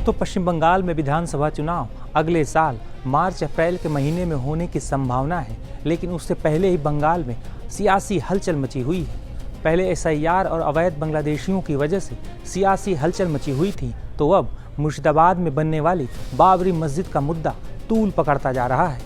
दोस्तों, पश्चिम बंगाल में विधानसभा चुनाव अगले साल मार्च अप्रैल के महीने में होने की संभावना है, लेकिन उससे पहले ही बंगाल में सियासी हलचल मची हुई है। पहले एसआईआर और अवैध बांग्लादेशियों की वजह से सियासी हलचल मची हुई थी, तो अब मुर्शिदाबाद में बनने वाली बाबरी मस्जिद का मुद्दा तूल पकड़ता जा रहा है।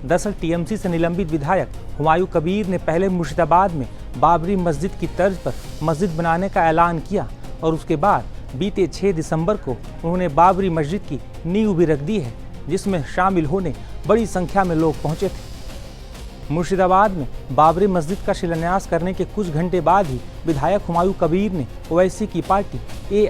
दरअसल टीएमसी से निलंबित विधायक हुमायूं कबीर ने पहले मुर्शिदाबाद में बाबरी मस्जिद की तर्ज पर मस्जिद बनाने का ऐलान किया और उसके बाद बीते 6 दिसंबर को उन्होंने बाबरी मस्जिद की नींव भी रख दी है, जिसमें शामिल होने बड़ी संख्या में लोग पहुंचे थे। मुर्शिदाबाद में बाबरी मस्जिद का शिलान्यास करने के कुछ घंटे बाद ही विधायक हुमायूं कबीर ने ओवैसी की पार्टी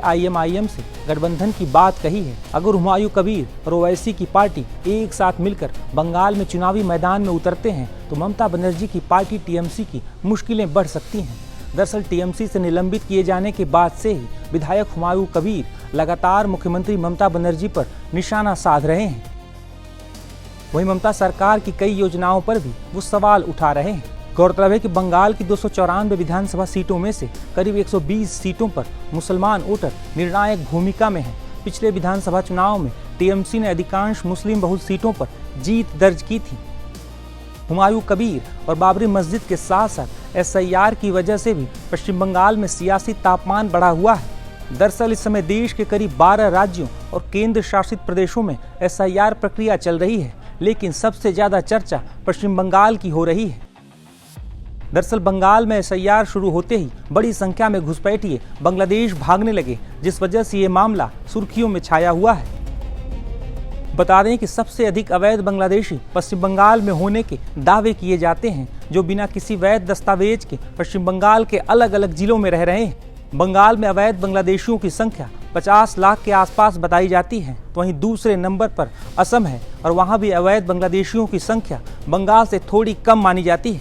AIMIM से गठबंधन की बात कही है। अगर हुमायूं कबीर और ओवैसी की पार्टी एक साथ मिलकर बंगाल में चुनावी मैदान में उतरते हैं तो ममता बनर्जी की पार्टी TMC की मुश्किलें बढ़ सकती हैं। दरअसल TMC से निलंबित किए जाने के बाद से ही विधायक हुमायूं कबीर लगातार मुख्यमंत्री ममता बनर्जी पर निशाना साध रहे हैं। वहीं ममता सरकार की कई योजनाओं पर भी वो सवाल उठा रहे हैं। गौरतलब है कि बंगाल की 294 विधानसभा सीटों में से करीब 120 सीटों पर मुसलमान वोटर निर्णायक भूमिका में हैं। पिछले विधानसभा चुनाव में TMC ने अधिकांश मुस्लिम बहुल सीटों पर जीत दर्ज की थी। हुमायूं कबीर और बाबरी मस्जिद के साथ साथ SIR की वजह से भी पश्चिम बंगाल में सियासी तापमान बढ़ा हुआ है। दरअसल इस समय देश के करीब 12 राज्यों और केंद्र शासित प्रदेशों में SIR प्रक्रिया चल रही है, लेकिन सबसे ज्यादा चर्चा पश्चिम बंगाल की हो रही है। दरअसल बंगाल में SIR शुरू होते ही बड़ी संख्या में घुसपैठिए बांग्लादेश भागने लगे, जिस वजह से ये मामला सुर्खियों में छाया हुआ है। बता दें कि सबसे अधिक अवैध बांग्लादेशी पश्चिम बंगाल में होने के दावे किए जाते हैं, जो बिना किसी वैध दस्तावेज के पश्चिम बंगाल के अलग अलग जिलों में रह रहे हैं। बंगाल में अवैध बांग्लादेशियों की संख्या 50 लाख के आसपास बताई जाती है, तो वहीं दूसरे नंबर पर असम है और वहां भी अवैध बांग्लादेशियों की संख्या बंगाल से थोड़ी कम मानी जाती है।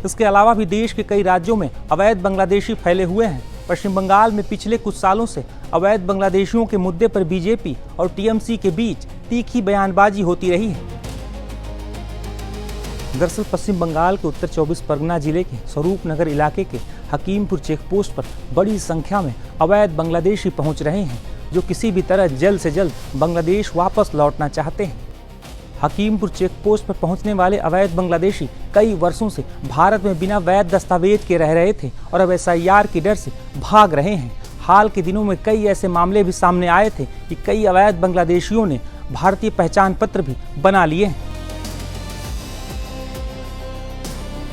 इसके अलावा भी देश के कई राज्यों में अवैध बांग्लादेशी फैले हुए हैं। पश्चिम बंगाल में पिछले कुछ सालों से अवैध बांग्लादेशियों के मुद्दे पर बीजेपी और TMC के बीच तीखी बयानबाजी होती रही है। दरअसल पश्चिम बंगाल के उत्तर 24 परगना जिले के स्वरूप नगर इलाके के हकीमपुर चेकपोस्ट पर बड़ी संख्या में अवैध बांग्लादेशी पहुंच रहे हैं, जो किसी भी तरह जल्द से जल्द बांग्लादेश वापस लौटना चाहते हैं। हकीमपुर चेकपोस्ट पर पहुंचने वाले अवैध बांग्लादेशी कई वर्षों से भारत में बिना वैध दस्तावेज के रह रहे थे और अब SIR के डर से भाग रहे हैं। हाल के दिनों में कई ऐसे मामले भी सामने आए थे कि कई अवैध बांग्लादेशियों ने भारतीय पहचान पत्र भी बना लिए हैं।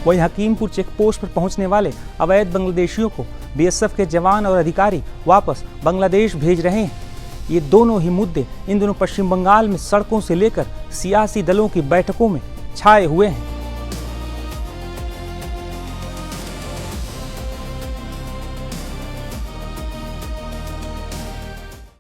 वहीं हकीमपुर चेकपोस्ट पर पहुंचने वाले अवैध बांग्लादेशियों को BSF के जवान और अधिकारी वापस बांग्लादेश भेज रहे हैं। ये दोनों ही मुद्दे इन दिनों पश्चिम बंगाल में सड़कों से लेकर सियासी दलों की बैठकों में छाए हुए हैं।